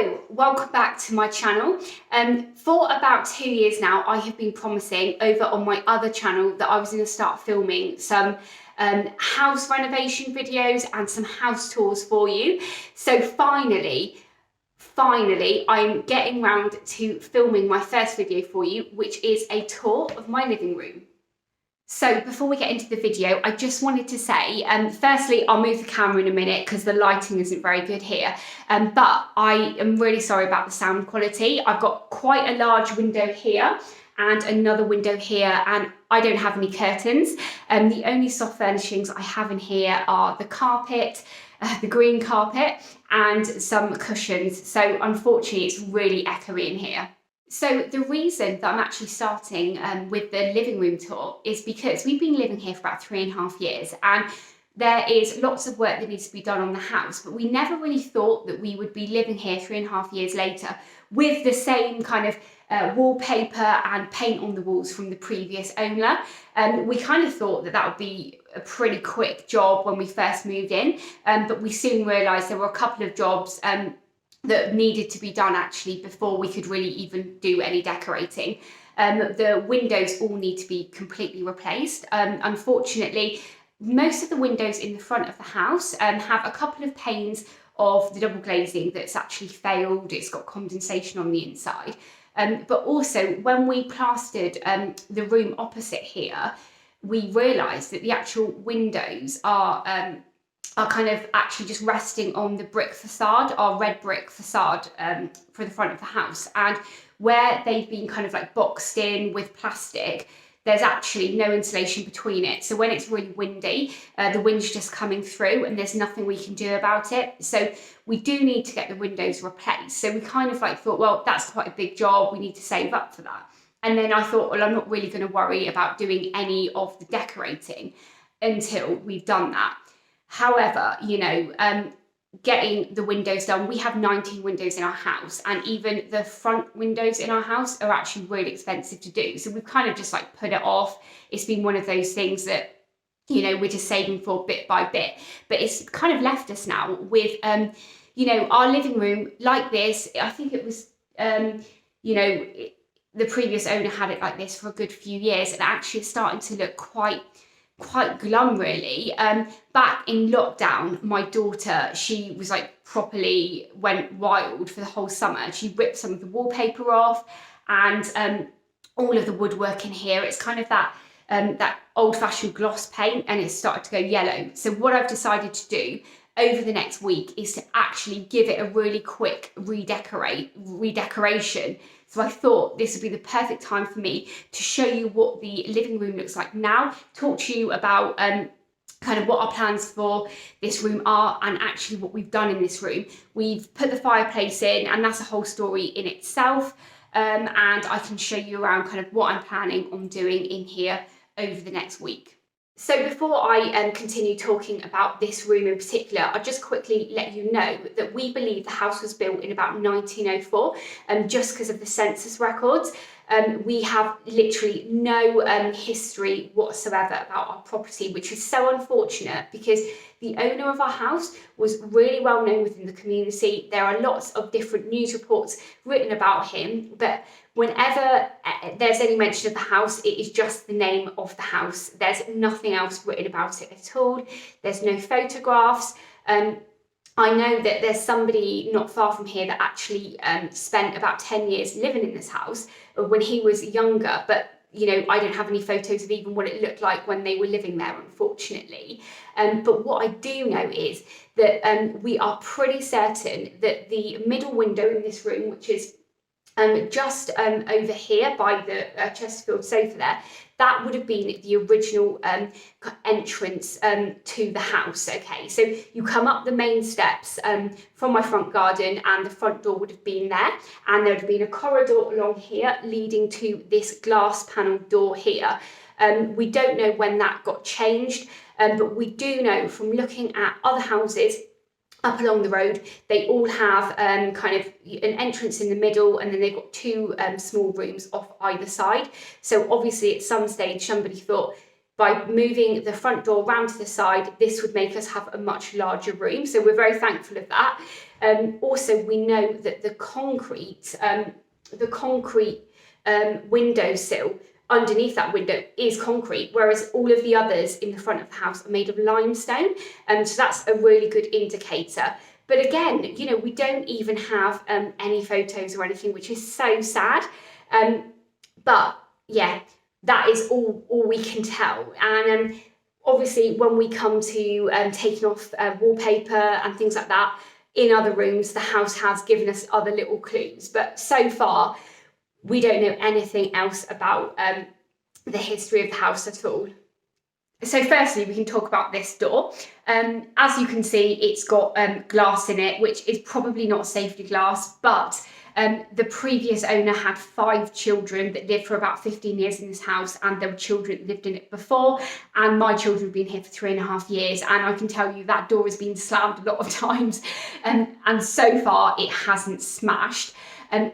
Hello, welcome back to my channel. For about 2 years now, I have been promising over on my other channel that I was going to start filming some house renovation videos and some house tours for you. So finally, I'm getting round to filming my first video for you, which is a tour of my living room. So before we get into the video, I just wanted to say, firstly, I'll move the camera in a minute because the lighting isn't very good here, but I am really sorry about the sound quality. I've got quite a large window here and another window here, and I don't have any curtains. The only soft furnishings I have in here are the carpet, the green carpet, and some cushions. So unfortunately, it's really echoey in here. So the reason that I'm actually starting with the living room tour is because we've been living here for about 3.5 years, and there is lots of work that needs to be done on the house, but we never really thought that we would be living here 3.5 years later with the same kind of wallpaper and paint on the walls from the previous owner. We kind of thought that would be a pretty quick job when we first moved in, but we soon realised there were a couple of jobs that needed to be done actually before we could really even do any decorating. The windows all need to be completely replaced. Unfortunately, most of the windows in the front of the house have a couple of panes of the double glazing that's actually failed. It's got condensation on the inside. But also when we plastered the room opposite here, we realised that the actual windows are kind of actually just resting on the brick facade, our red brick facade for the front of the house. And where they've been kind of like boxed in with plastic, there's actually no insulation between it. So when it's really windy, the wind's just coming through and there's nothing we can do about it. So we do need to get the windows replaced. So we kind of like thought, well, that's quite a big job. We need to save up for that. And then I thought, well, I'm not really going to worry about doing any of the decorating until we've done that. However, getting the windows done, we have 19 windows in our house, and even the front windows in our house are actually really expensive to do. So we've kind of just like put it off. It's been one of those things that, we're just saving for bit by bit. But it's kind of left us now with, our living room like this. I think it was, the previous owner had it like this for a good few years, and actually it's starting to look quite glum really. Back in lockdown, my daughter, she was like properly went wild for the whole summer. She ripped some of the wallpaper off, and all of the woodwork in here, it's kind of that old-fashioned gloss paint, and it's started to go yellow. So what I've decided to do over the next week is to actually give it a really quick redecoration. So I thought this would be the perfect time for me to show you what the living room looks like now, talk to you about kind of what our plans for this room are, and actually what we've done in this room. We've put the fireplace in, and that's a whole story in itself. And I can show you around kind of what I'm planning on doing in here over the next week. So before I continue talking about this room in particular, I'll just quickly let you know that we believe the house was built in about 1904, just because of the census records. We have literally no history whatsoever about our property, which is so unfortunate because the owner of our house was really well known within the community. There are lots of different news reports written about him, but whenever there's any mention of the house, it is just the name of the house. There's nothing else written about it at all. There's no photographs. I know that there's somebody not far from here that actually spent about 10 years living in this house when he was younger, but I don't have any photos of even what it looked like when they were living there, unfortunately. But what I do know is that we are pretty certain that the middle window in this room, which is just over here by the Chesterfield sofa there, that would have been the original entrance to the house. Okay, so you come up the main steps from my front garden, and the front door would have been there, and there would have been a corridor along here leading to this glass panel door here. We don't know when that got changed, but we do know from looking at other houses up along the road, they all have kind of an entrance in the middle, and then they've got two small rooms off either side. So obviously at some stage somebody thought, by moving the front door round to the side, this would make us have a much larger room. So we're very thankful of that. Also, we know that the concrete windowsill underneath that window is concrete, whereas all of the others in the front of the house are made of limestone. So that's a really good indicator. But again, you know, we don't even have any photos or anything, which is so sad. But yeah, that is all we can tell. And obviously, when we come to taking off wallpaper and things like that in other rooms, the house has given us other little clues. But so far, we don't know anything else about the history of the house at all. So firstly, we can talk about this door. As you can see, it's got glass in it, which is probably not safety glass, but the previous owner had 5 children that lived for about 15 years in this house, and there were children that lived in it before, and my children have been here for 3.5 years, and I can tell you that door has been slammed a lot of times, and so far it hasn't smashed.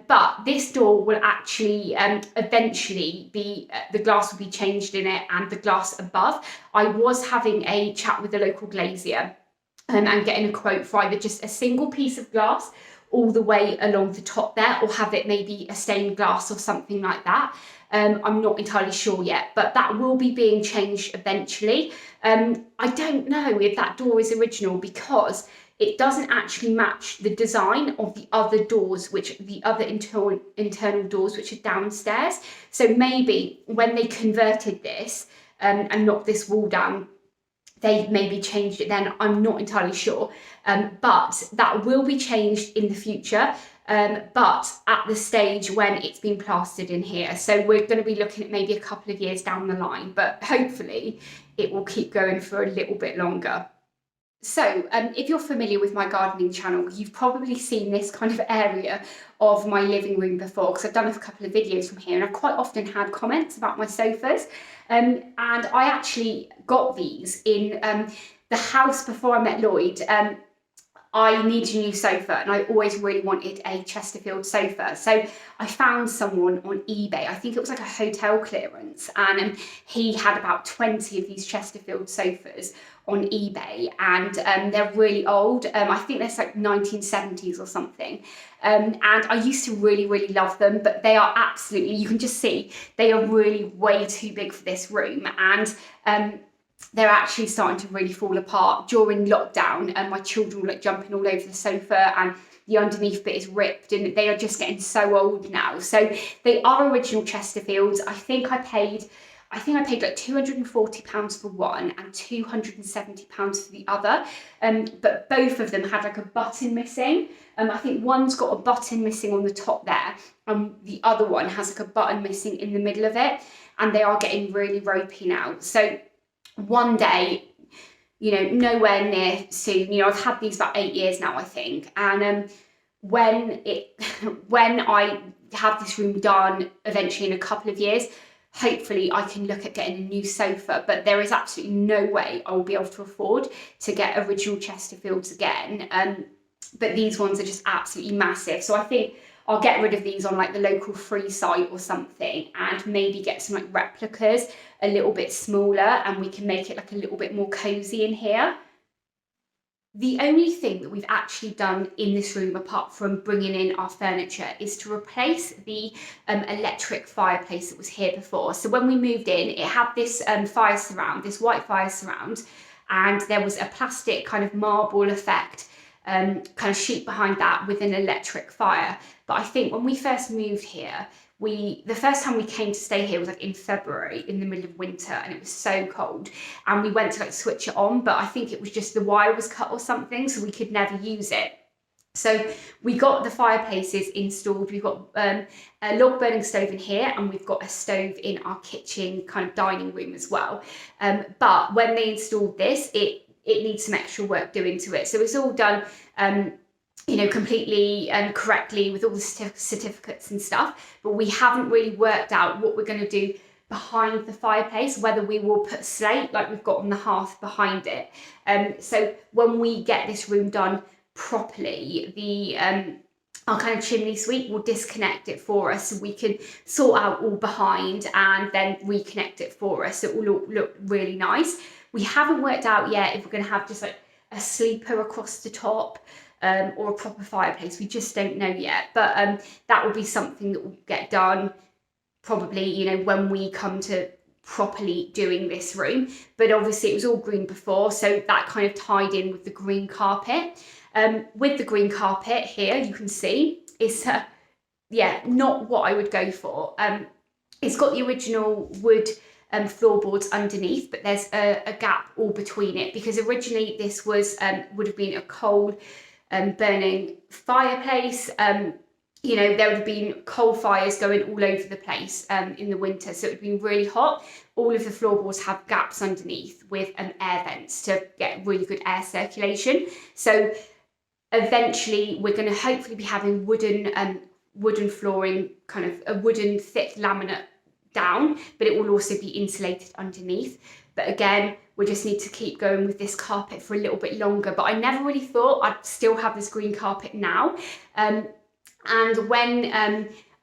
But this door will actually eventually be, the glass will be changed in it, and the glass above. I was having a chat with the local glazier and getting a quote for either just a single piece of glass all the way along the top there, or have it maybe a stained glass or something like that. I'm not entirely sure yet, but that will be being changed eventually. I don't know if that door is original, because it doesn't actually match the design of the other doors, which the other internal doors, which are downstairs. So maybe when they converted this and knocked this wall down, they maybe changed it then. I'm not entirely sure. But that will be changed in the future. But at the stage when it's been plastered in here. So we're going to be looking at maybe a couple of years down the line, but hopefully it will keep going for a little bit longer. So if you're familiar with my gardening channel, you've probably seen this kind of area of my living room before, because I've done a couple of videos from here, and I've quite often had comments about my sofas. And I actually got these in the house before I met Lloyd. I needed a new sofa, and I always really wanted a Chesterfield sofa. So I found someone on eBay, I think it was like a hotel clearance, and he had about 20 of these Chesterfield sofas on eBay, and they're really old. I think they're like 1970s or something. And I used to really, really love them, but they are absolutely, you can just see, they are really way too big for this room. And they're actually starting to really fall apart during lockdown, and my children were like jumping all over the sofa, and the underneath bit is ripped, and they are just getting so old now. So they are original Chesterfields. I think I paid like £240 for one and £270 for the other. But both of them had like a button missing. I think one's got a button missing on the top there, and the other one has like a button missing in the middle of it, and they are getting really ropey now. So one day, you know, nowhere near soon, you know, I've had these about 8 years now, I think, and when I have this room done eventually in a couple of years, hopefully I can look at getting a new sofa. But there is absolutely no way I will be able to afford to get original Chesterfields again. But these ones are just absolutely massive. So I think I'll get rid of these on like the local free site or something, and maybe get some like replicas a little bit smaller, and we can make it like a little bit more cozy in here. The only thing that we've actually done in this room, apart from bringing in our furniture, is to replace the electric fireplace that was here before. So when we moved in, it had this fire surround, this white fire surround, and there was a plastic kind of marble effect kind of sheet behind that with an electric fire. But I think when we first moved here, the first time we came to stay here was like in February, in the middle of winter, and it was so cold, and we went to like switch it on, but I think it was just the wire was cut or something, so we could never use it. So we got the fireplaces installed. We've got a log burning stove in here, and we've got a stove in our kitchen kind of dining room as well. But when they installed this, it needs some extra work doing to it. So it's all done you know, completely and correctly with all the certificates and stuff, but we haven't really worked out what we're going to do behind the fireplace, whether we will put slate like we've got on the hearth behind it. So when we get this room done properly, our kind of chimney sweep will disconnect it for us, so we can sort out all behind and then reconnect it for us. So it will look really nice. We haven't worked out yet if we're going to have just like a sleeper across the top, or a proper fireplace. We just don't know yet, but that will be something that will get done probably, you know, when we come to properly doing this room. But obviously it was all green before, so that kind of tied in with the green carpet. With the green carpet here, you can see it's not what I would go for. It's got the original wood floorboards underneath, but there's a gap all between it, because originally this was would have been a coal burning fireplace. You know, there would have been coal fires going all over the place in the winter, so it would have been really hot. All of the floorboards have gaps underneath with air vents to get really good air circulation. So eventually we're going to hopefully be having wooden flooring, kind of a wooden thick laminate down, but it will also be insulated underneath. But again, we just need to keep going with this carpet for a little bit longer. But I never really thought I'd still have this green carpet now. And when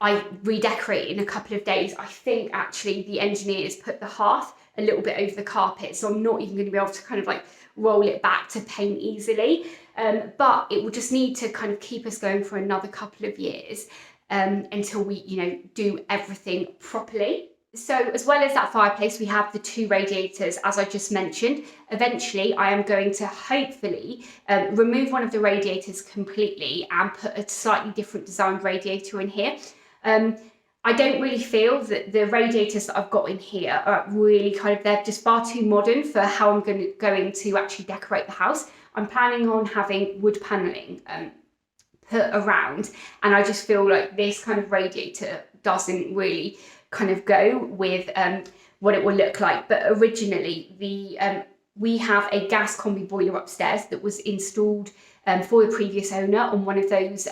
I redecorate in a couple of days, I think actually the engineers put the hearth a little bit over the carpet, so I'm not even going to be able to kind of like roll it back to paint easily. But it will just need to kind of keep us going for another couple of years until we, you know, do everything properly. So as well as that fireplace, we have the 2 radiators, as I just mentioned. Eventually, I am going to hopefully remove one of the radiators completely and put a slightly different designed radiator in here. I don't really feel that the radiators that I've got in here are really kind of, they're just far too modern for how I'm going to actually decorate the house. I'm planning on having wood panelling put around, and I just feel like this kind of radiator doesn't really kind of go with what it will look like. But originally we have a gas combi boiler upstairs that was installed for the previous owner on one of those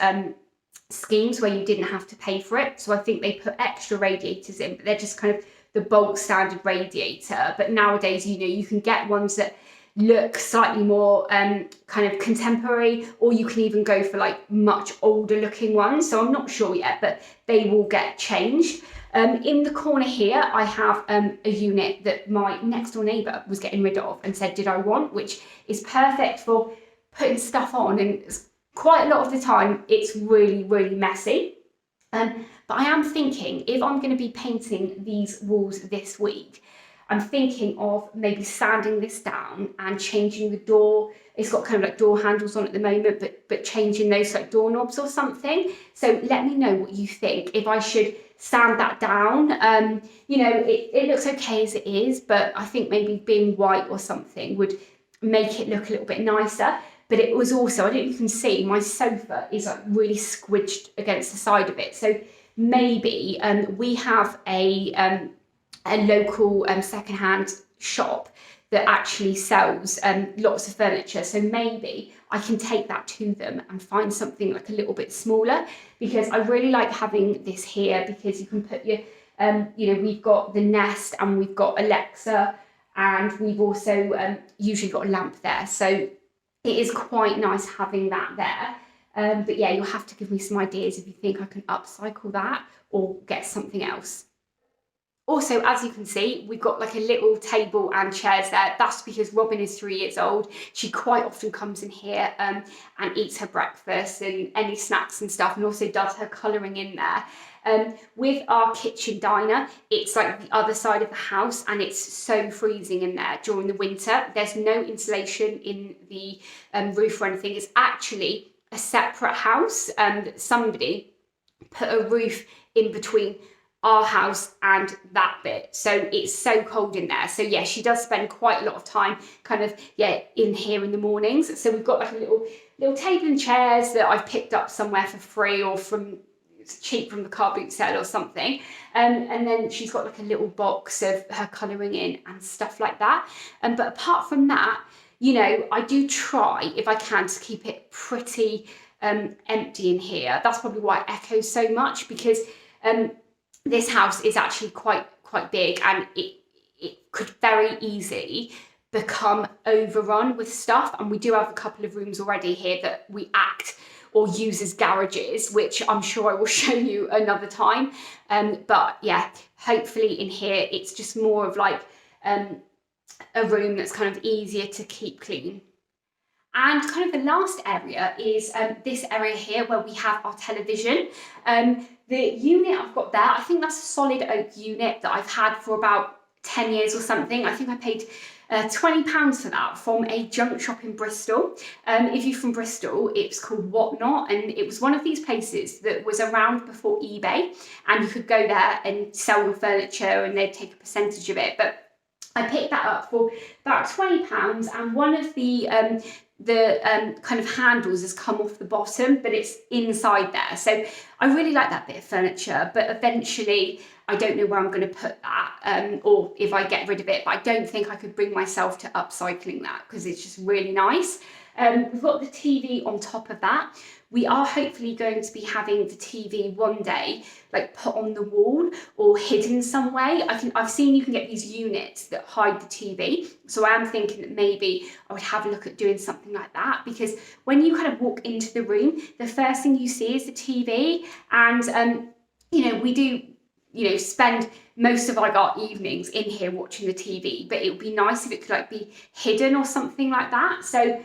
schemes where you didn't have to pay for it. So I think they put extra radiators in, but they're just kind of the bulk standard radiator. But nowadays, you know, you can get ones that look slightly more kind of contemporary, or you can even go for like much older looking ones. So I'm not sure yet, but they will get changed. In the corner here, I have a unit that my next door neighbour was getting rid of and said, did I want, which is perfect for putting stuff on. And quite a lot of the time, it's really, really messy. But I am thinking, if I'm going to be painting these walls this week, I'm thinking of maybe sanding this down and changing the door. It's got kind of like door handles on at the moment, but changing those like doorknobs or something. So let me know what you think, if I should sand that down. You know, it looks okay as it is, but I think maybe being white or something would make it look a little bit nicer. But it was also, I don't know if you can see, my sofa is like really squidged against the side of it. So maybe we have a local secondhand shop that actually sells lots of furniture. So maybe I can take that to them and find something like a little bit smaller, because I really like having this here, because you can put your, you know, we've got the Nest and we've got Alexa, and we've also usually got a lamp there. So it is quite nice having that there. But yeah, you'll have to give me some ideas if you think I can upcycle that or get something else. Also, as you can see, we've got like a little table and chairs there. That's because Robin is 3 years old. She quite often comes in here and eats her breakfast and any snacks and stuff, and also does her colouring in there. With our kitchen diner, it's like the other side of the house, and it's so freezing in there during the winter. There's no insulation in the roof or anything. It's actually a separate house. Somebody put a roof in between our house and that bit, so it's so cold in there. So yeah, she does spend quite a lot of time kind of in here in the mornings. So we've got like a little table and chairs that I've picked up somewhere for free or from cheap from the car boot sale or something, and then she's got like a little box of her colouring in and stuff like that. But apart from that, you know, I do try if I can to keep it pretty empty in here. That's probably why it echoes so much, because this house is actually quite big, and it could very easily become overrun with stuff. And we do have a couple of rooms already here that we act or use as garages, which I'm sure I will show you another time. But yeah, hopefully in here it's just more of like a room that's kind of easier to keep clean. And kind of the last area is this area here where we have our television. The unit I've got there, I think that's a solid oak unit that I've had for about 10 years or something. I think I paid £20 for that from a junk shop in Bristol. If you're from Bristol, it's called Whatnot, and it was one of these places that was around before eBay, and you could go there and sell your furniture and they'd take a percentage of it. But I picked that up for about £20, and one of the kind of handles has come off the bottom, but it's inside there. So I really like that bit of furniture, but eventually I don't know where I'm going to put that, or if I get rid of it, but I don't think I could bring myself to upcycling that because it's just really nice. We've got the TV on top of that. We are hopefully going to be having the TV one day like put on the wall or hidden some way. I've seen you can get these units that hide the TV. So I am thinking that maybe I would have a look at doing something like that, because when you kind of walk into the room, the first thing you see is the TV. And, you know, we do, you know, spend most of like our evenings in here watching the TV, but it would be nice if it could like be hidden or something like that. So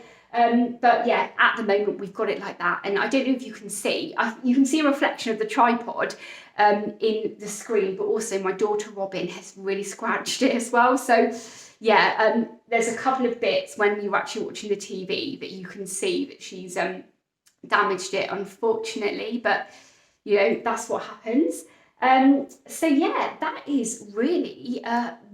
but yeah, at the moment we've got it like that, and I don't know if you can see, you can see a reflection of the tripod in the screen, but also my daughter Robin has really scratched it as well. So yeah, there's a couple of bits when you're actually watching the TV that you can see that she's damaged it, unfortunately, but you know, that's what happens. So yeah, that is really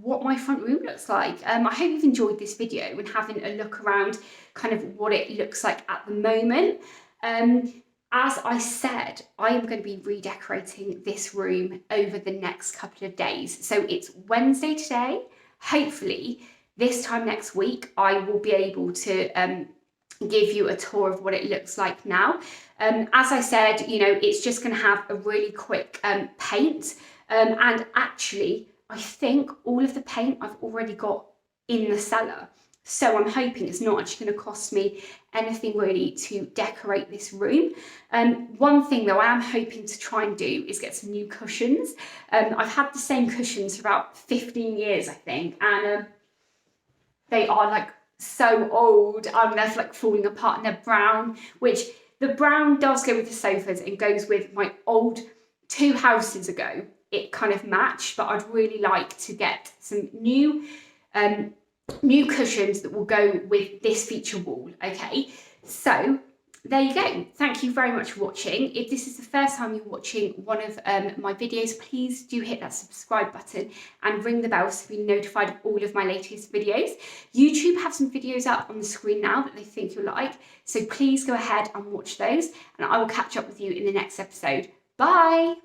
what my front room looks like. I hope you've enjoyed this video and having a look around kind of what it looks like at the moment. As I said, I am going to be redecorating this room over the next couple of days. So it's Wednesday today. Hopefully this time next week I will be able to give you a tour of what it looks like now. As I said, you know, it's just going to have a really quick paint, and actually I think all of the paint I've already got in the cellar, so I'm hoping it's not actually going to cost me anything really to decorate this room. One thing though I am hoping to try and do is get some new cushions. I've had the same cushions for about 15 years I think, and they are like so old and they're like falling apart, and they're brown, which the brown does go with the sofas and goes with my old 2 houses ago. It kind of matched, but I'd really like to get some new cushions that will go with this feature wall. Okay, so there you go. Thank you very much for watching. If this is the first time you're watching one of my videos, please do hit that subscribe button and ring the bell so you'll be notified of all of my latest videos. YouTube have some videos up on the screen now that they think you'll like, so please go ahead and watch those, and I will catch up with you in the next episode. Bye!